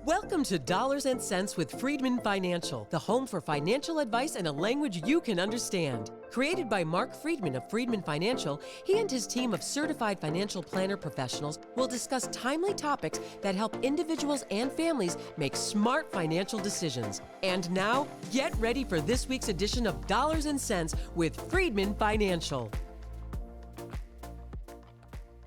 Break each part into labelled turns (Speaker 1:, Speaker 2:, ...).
Speaker 1: Welcome to Dollars and Cents with Freedman Financial, the home for financial advice in a language you can understand. Created by Marc Freedman of Freedman Financial, he and his team of certified financial planner professionals will discuss timely topics that help individuals and families make smart financial decisions. And now, get ready for this week's edition of Dollars and Cents with Freedman Financial.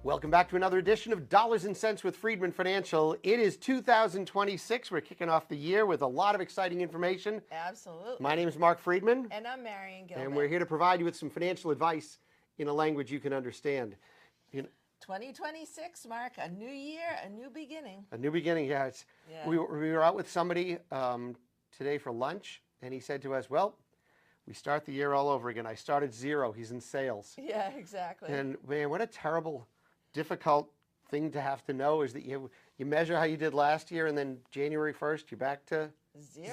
Speaker 2: Welcome back to another edition of Dollars and Cents with Freedman Financial. It is 2026. We're kicking off the year with a lot of exciting information.
Speaker 3: Absolutely.
Speaker 2: My name is Marc Freedman.
Speaker 3: And I'm Marion Gilbert.
Speaker 2: And we're here to provide you with some financial advice in a language you can understand.
Speaker 3: 2026, Mark, a new year, a new beginning.
Speaker 2: A new beginning, yeah. We were out with somebody today for lunch, and he said to us, well, we start the year all over again. I started zero. He's in sales.
Speaker 3: Yeah, exactly.
Speaker 2: And man, what a terrible, difficult thing to have to know is that you measure how you did last year, and then January 1st, you're back to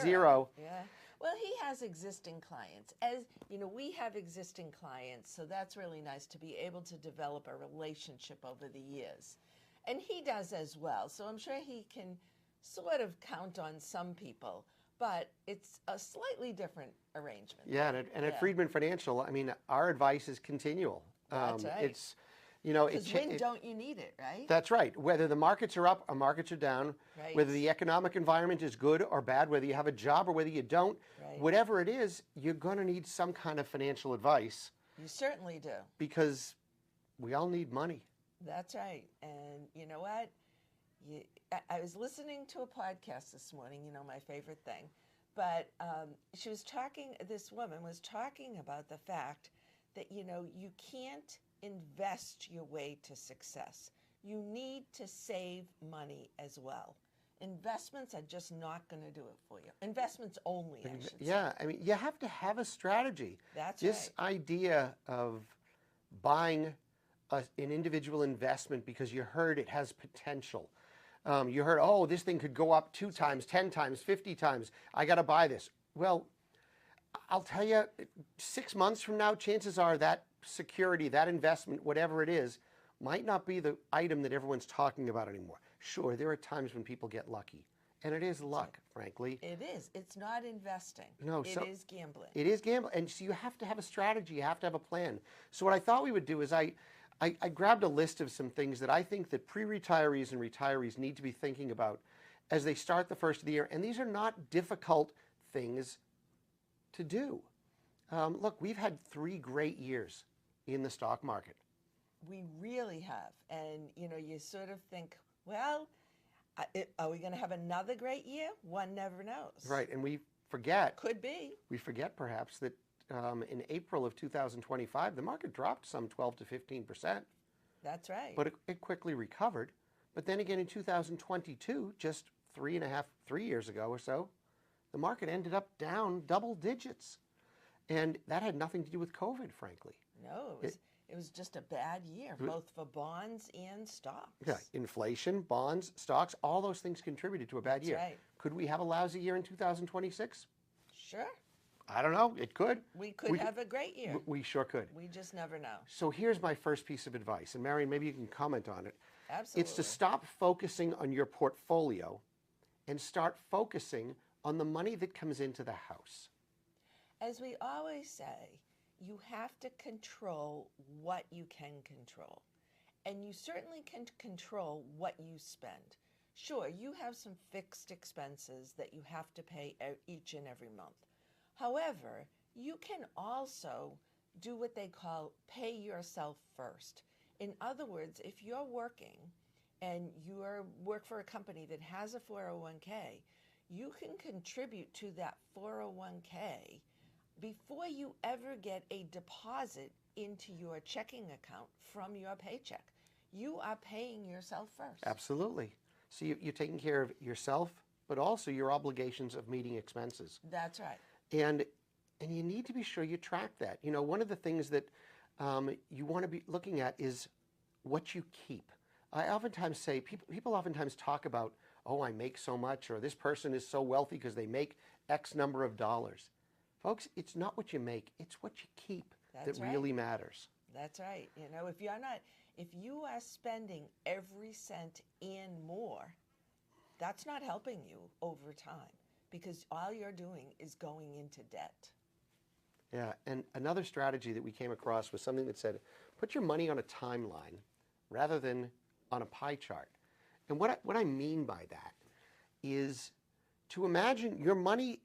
Speaker 2: zero.
Speaker 3: Yeah. Well, he has existing clients. As you know, we have existing clients, so that's really nice to be able to develop a relationship over the years. And he does as well, so I'm sure he can sort of count on some people, but it's a slightly different arrangement.
Speaker 2: Yeah, and at Freedman Financial, I mean, our advice is continual.
Speaker 3: That's right.
Speaker 2: It's, you know,
Speaker 3: because when don't you need it, right?
Speaker 2: That's right. Whether the markets are up or markets are down,
Speaker 3: right.
Speaker 2: Whether the economic environment is good or bad, whether you have a job or whether you don't,
Speaker 3: right.
Speaker 2: Whatever it is, you're going to need some kind of financial advice.
Speaker 3: You certainly do.
Speaker 2: Because we all need money. That's
Speaker 3: right. And you know what? I was listening to a podcast this morning, you know, my favorite thing. But this woman was talking about the fact that, you know, you can't invest your way to success. You need to save money as well. Investments are just not going to do it for you. Investments only, I should say.
Speaker 2: Yeah, I mean, you have to have a strategy.
Speaker 3: That's
Speaker 2: this idea of buying an individual investment because you heard it has potential. You heard, oh, this thing could go up 2 times, 10 times, 50 times. I got to buy this. Well, I'll tell you, 6 months from now, chances are that security, that investment, whatever it is, might not be the item that everyone's talking about anymore. Sure, there are times when people get lucky. And it is luck, frankly.
Speaker 3: It is. It's not investing.
Speaker 2: No,
Speaker 3: it is gambling.
Speaker 2: It is gambling. And so you have to have a strategy. You have to have a plan. So what I thought we would do is I grabbed a list of some things that I think that pre-retirees and retirees need to be thinking about as they start the first of the year. And these are not difficult things to do. Look, we've had 3 great years in the stock market.
Speaker 3: We really have. And, you know, you sort of think, well, are we going to have another great year? One never knows.
Speaker 2: Right. And we forget.
Speaker 3: Could be. We
Speaker 2: forget perhaps that in April of 2025, the market dropped some 12 to 15%.
Speaker 3: That's right.
Speaker 2: But it quickly recovered. But then again in 2022, just 3 years ago or so, the market ended up down double digits. And that had nothing to do with COVID, frankly.
Speaker 3: No, it was just a bad year, both for bonds and stocks.
Speaker 2: Yeah, inflation, bonds, stocks, all those things contributed to a bad year.
Speaker 3: That's right.
Speaker 2: Could we have a lousy year in 2026?
Speaker 3: Sure.
Speaker 2: I don't know. It could.
Speaker 3: We could have a great year.
Speaker 2: We sure could.
Speaker 3: We just never know.
Speaker 2: So here's my first piece of advice, and Marion, maybe you can comment on it.
Speaker 3: Absolutely.
Speaker 2: It's to stop focusing on your portfolio and start focusing on the money that comes into the house.
Speaker 3: As we always say, you have to control what you can control. And you certainly can control what you spend. Sure, you have some fixed expenses that you have to pay each and every month. However, you can also do what they call pay yourself first. In other words, if you're working and you work for a company that has a 401k, you can contribute to that 401k before you ever get a deposit into your checking account from your paycheck. You are paying yourself first.
Speaker 2: Absolutely. So you're taking care of yourself, but also your obligations of meeting expenses.
Speaker 3: That's right.
Speaker 2: And you need to be sure you track that. You know, one of the things that you want to be looking at is what you keep. I oftentimes say, people oftentimes talk about, oh, I make so much, or this person is so wealthy because they make X number of dollars. Folks, it's not what you make, it's what you keep that really matters.
Speaker 3: That's right. You know, if you are spending every cent and more, that's not helping you over time because all you're doing is going into debt.
Speaker 2: Yeah, and another strategy that we came across was something that said, put your money on a timeline rather than on a pie chart. And what I mean by that is to imagine your money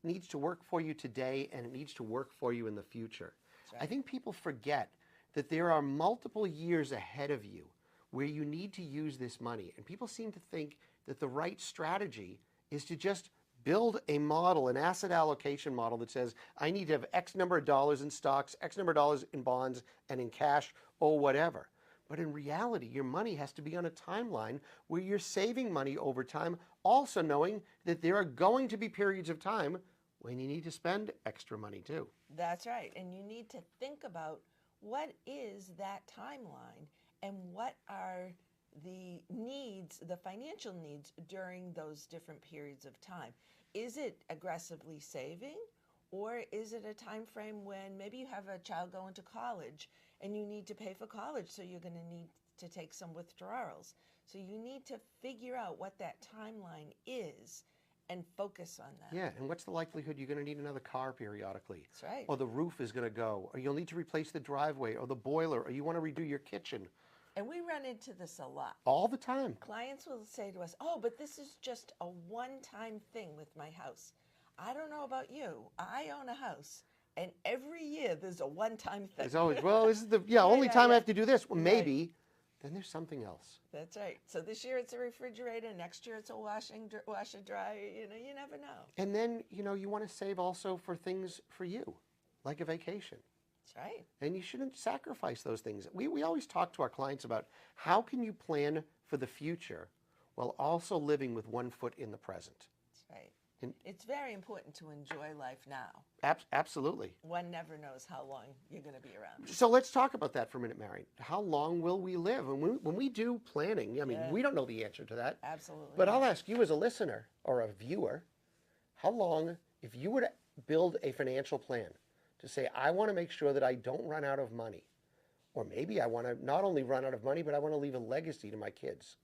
Speaker 2: needs to work for you today and it needs to work for you in the future.
Speaker 3: Right.
Speaker 2: I think people forget that there are multiple years ahead of you where you need to use this money. And people seem to think that the right strategy is to just build a model, an asset allocation model that says, I need to have X number of dollars in stocks, X number of dollars in bonds and in cash or whatever. But in reality, your money has to be on a timeline where you're saving money over time, also knowing that there are going to be periods of time when you need to spend extra money too.
Speaker 3: That's right. And you need to think about what is that timeline and what are the needs, the financial needs during those different periods of time. Is it aggressively saving, or is it a time frame when maybe you have a child going to college and you need to pay for college, so you're going to need to take some withdrawals. So you need to figure out what that timeline is and focus on that.
Speaker 2: Yeah, and what's the likelihood you're going to need another car periodically?
Speaker 3: That's right.
Speaker 2: Or the roof is going to go, or you'll need to replace the driveway or the boiler, or you want to redo your kitchen.
Speaker 3: And we run into this a lot.
Speaker 2: All the time.
Speaker 3: Clients will say to us, oh, but this is just a one-time thing with my house. I don't know about you. I own a house, and every year there's a one-time thing.
Speaker 2: It's always, well, this is the only time I have to do this. Well, maybe, then there's something else.
Speaker 3: That's right. So this year it's a refrigerator, next year it's a washer dryer. You never know.
Speaker 2: And then, you want to save also for things for you, like a vacation.
Speaker 3: That's right.
Speaker 2: And you shouldn't sacrifice those things. We always talk to our clients about how can you plan for the future while also living with one foot in the present.
Speaker 3: That's right. It's very important to enjoy life now.
Speaker 2: Absolutely.
Speaker 3: One never knows how long you're going to be around.
Speaker 2: So let's talk about that for a minute, Marion. How long will we live? And when we do planning, we don't know the answer to that.
Speaker 3: Absolutely.
Speaker 2: But I'll ask you as a listener or a viewer, how long, if you were to build a financial plan to say, I want to make sure that I don't run out of money, or maybe I want to not only run out of money, but I want to leave a legacy to my kids.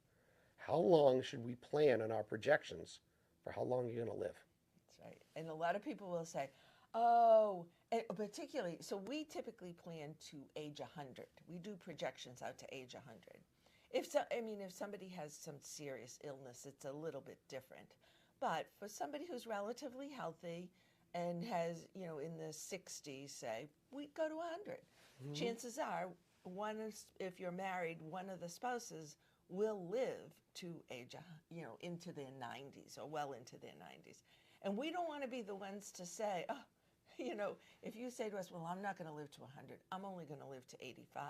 Speaker 2: How long should we plan on our projections for how long you're going to live?
Speaker 3: That's right. And a lot of people will say, oh, and particularly, so we typically plan to age 100. We do projections out to age 100. If somebody has some serious illness, it's a little bit different. But for somebody who's relatively healthy and has, in the 60s, say, we go to 100. Mm-hmm. Chances are, if you're married, one of the spouses will live to age, into their 90s or well into their 90s. And we don't want to be the ones to say, if you say to us, well, I'm not going to live to 100, I'm only going to live to 85.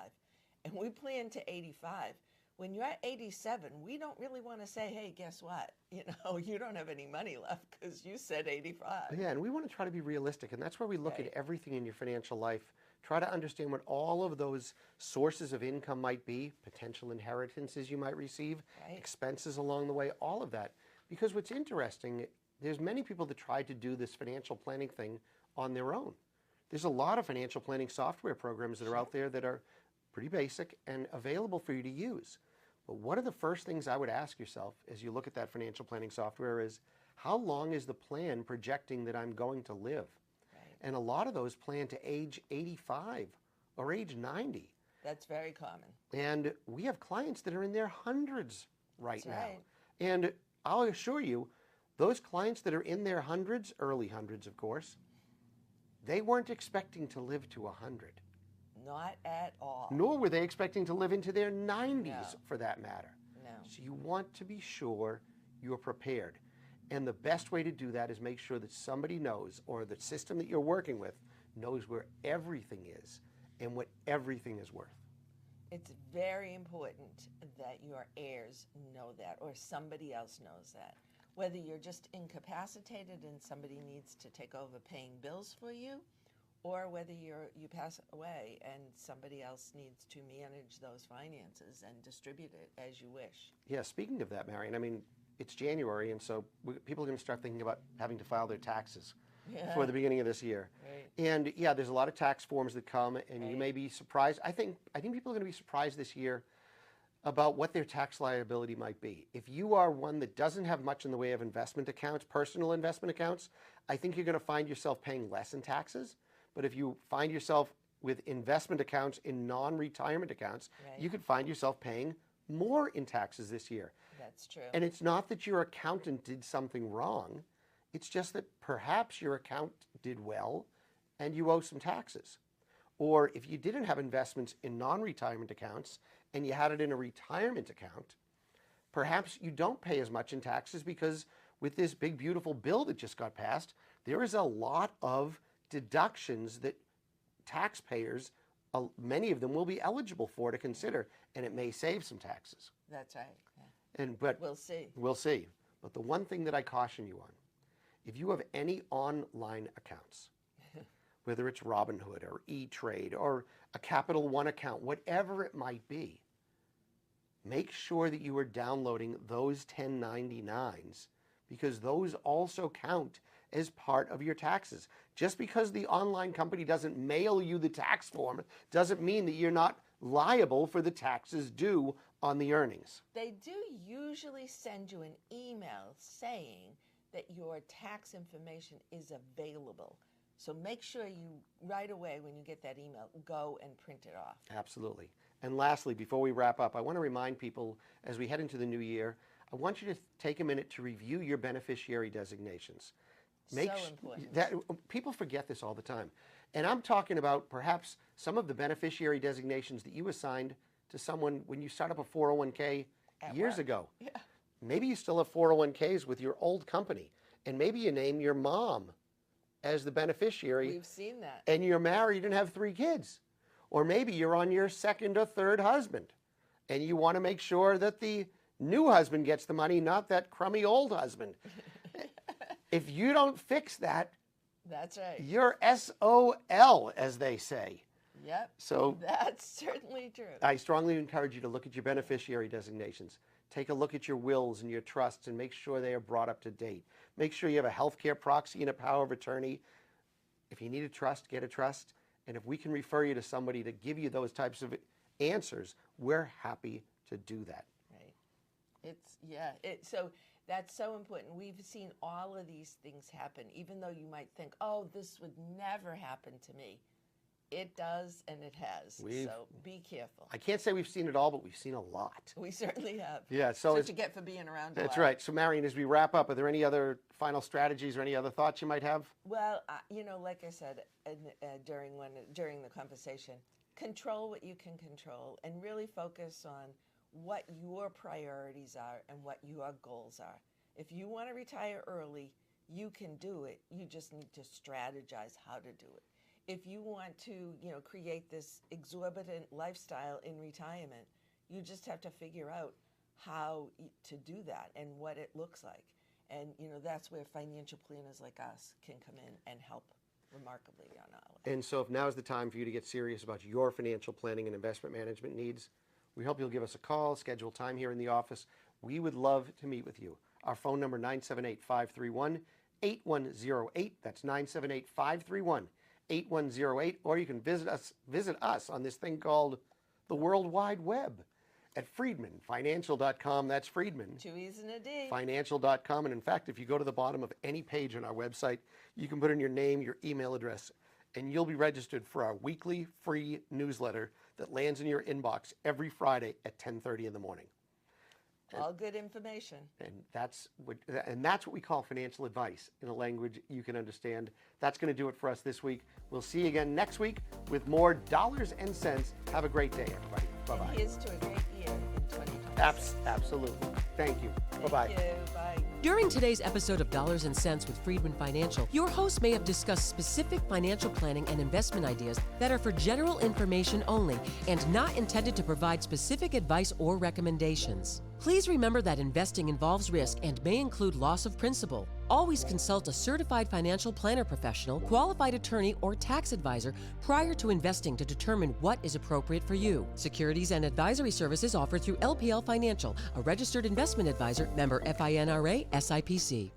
Speaker 3: And we plan to 85. When you're at 87, we don't really want to say, hey, guess what? You don't have any money left because you said 85.
Speaker 2: Yeah, and we want to try to be realistic, and that's where we look at everything in your financial life. Try to understand what all of those sources of income might be, potential inheritances you might receive, expenses along the way, all of that. Because what's interesting, there's many people that try to do this financial planning thing on their own. There's a lot of financial planning software programs that are out there that are pretty basic and available for you to use. But one of the first things I would ask yourself as you look at that financial planning software is, how long is the plan projecting that I'm going to live? Right. And a lot of those plan to age 85 or age 90.
Speaker 3: That's very common.
Speaker 2: And we have clients that are in their hundreds right now.
Speaker 3: Right.
Speaker 2: And I'll assure you, those clients that are in their hundreds, early hundreds of course, they weren't expecting to live to 100.
Speaker 3: Not at all.
Speaker 2: Nor were they expecting to live into their 90s, for that matter.
Speaker 3: No.
Speaker 2: So you want to be sure you're prepared. And the best way to do that is make sure that somebody knows, or the system that you're working with knows where everything is and what everything is worth.
Speaker 3: It's very important that your heirs know that, or somebody else knows that. Whether you're just incapacitated and somebody needs to take over paying bills for you, or whether you pass away and somebody else needs to manage those finances and distribute it as you wish.
Speaker 2: Yeah, speaking of that, Marion, it's January, and so people are going to start thinking about having to file their taxes for the beginning of this year.
Speaker 3: Right.
Speaker 2: And yeah, there's a lot of tax forms that come, and you may be surprised. I think people are going to be surprised this year about what their tax liability might be. If you are one that doesn't have much in the way of investment accounts, personal investment accounts, I think you're going to find yourself paying less in taxes. But if you find yourself with investment accounts in non-retirement accounts,
Speaker 3: Right.
Speaker 2: you could find yourself paying more in taxes this year.
Speaker 3: That's true.
Speaker 2: And it's not that your accountant did something wrong. It's just that perhaps your account did well and you owe some taxes. Or if you didn't have investments in non-retirement accounts and you had it in a retirement account, perhaps you don't pay as much in taxes because with this big, beautiful bill that just got passed, there is a lot of deductions that taxpayers, many of them will be eligible for to consider, and it may save some taxes.
Speaker 3: That's right. Yeah.
Speaker 2: But
Speaker 3: We'll see.
Speaker 2: We'll see. But the one thing that I caution you on, if you have any online accounts, whether it's Robinhood or E-Trade or a Capital One account, whatever it might be, make sure that you are downloading those 1099s because those also count as part of your taxes. Just because the online company doesn't mail you the tax form doesn't mean that you're not liable for the taxes due on the earnings.
Speaker 3: They do usually send you an email saying that your tax information is available. So make sure you, right away when you get that email, go and print it off.
Speaker 2: Absolutely. And lastly, before we wrap up, I want to remind people as we head into the new year, I want you to take a minute to review your beneficiary designations.
Speaker 3: So important.
Speaker 2: People forget this all the time. And I'm talking about perhaps some of the beneficiary designations that you assigned to someone when you start up a 401k years
Speaker 3: work.
Speaker 2: ago.
Speaker 3: Yeah.
Speaker 2: Maybe you still have 401ks with your old company, and maybe you name your mom as the beneficiary.
Speaker 3: We've seen that.
Speaker 2: And you're married and have 3 kids. Or maybe you're on your second or third husband, and you want to make sure that the new husband gets the money, not that crummy old husband. If you don't fix that,
Speaker 3: That's right.
Speaker 2: you're SOL, as they say.
Speaker 3: Yep.
Speaker 2: So
Speaker 3: that's certainly true.
Speaker 2: I strongly encourage you to look at your beneficiary designations. Take a look at your wills and your trusts and make sure they are brought up to date. Make sure you have a healthcare proxy and a power of attorney. If you need a trust, get a trust. And if we can refer you to somebody to give you those types of answers, we're happy to do that.
Speaker 3: Right. So that's so important. We've seen all of these things happen, even though you might think, oh, this would never happen to me. It does, and it has. So be careful.
Speaker 2: I can't say we've seen it all, but we've seen a lot.
Speaker 3: We certainly have.
Speaker 2: Yeah,
Speaker 3: so what you get for being around a
Speaker 2: That's
Speaker 3: while.
Speaker 2: right. So Marion, as we wrap up, are there any other final strategies or any other thoughts you might have?
Speaker 3: Well, like I said during the conversation, control what you can control and really focus on what your priorities are and what your goals are. If you want to retire early, you can do it. You just need to strategize how to do it. If you want to, create this exorbitant lifestyle in retirement, you just have to figure out how to do that and what it looks like. And, that's where financial planners like us can come in and help remarkably on our life.
Speaker 2: And so if now is the time for you to get serious about your financial planning and investment management needs, we hope you'll give us a call, schedule time here in the office. We would love to meet with you. Our phone number, 978-531-8108. That's 978-531-8108. Or you can visit us on this thing called the World Wide Web at FreedmanFinancial.com. That's Freedman.
Speaker 3: 2 E's and a D.
Speaker 2: Financial.com. And in fact, if you go to the bottom of any page on our website, you can put in your name, your email address, and you'll be registered for our weekly free newsletter that lands in your inbox every Friday at 10:30 in the morning.
Speaker 3: All good information.
Speaker 2: And that's what we call financial advice in a language you can understand. That's going to do it for us this week. We'll see you again next week with more dollars and cents. Have a great day, everybody. Bye-bye.
Speaker 3: And here's to a great year in 2026.
Speaker 2: Absolutely. Thank you. Bye-bye.
Speaker 3: Thank you. Bye.
Speaker 1: During today's episode of Dollars and Cents with Freedman Financial, your host may have discussed specific financial planning and investment ideas that are for general information only and not intended to provide specific advice or recommendations. Please remember that investing involves risk and may include loss of principal. Always consult a certified financial planner professional, qualified attorney, or tax advisor prior to investing to determine what is appropriate for you. Securities and advisory services offered through LPL Financial, a registered investment advisor, member FINRA, SIPC.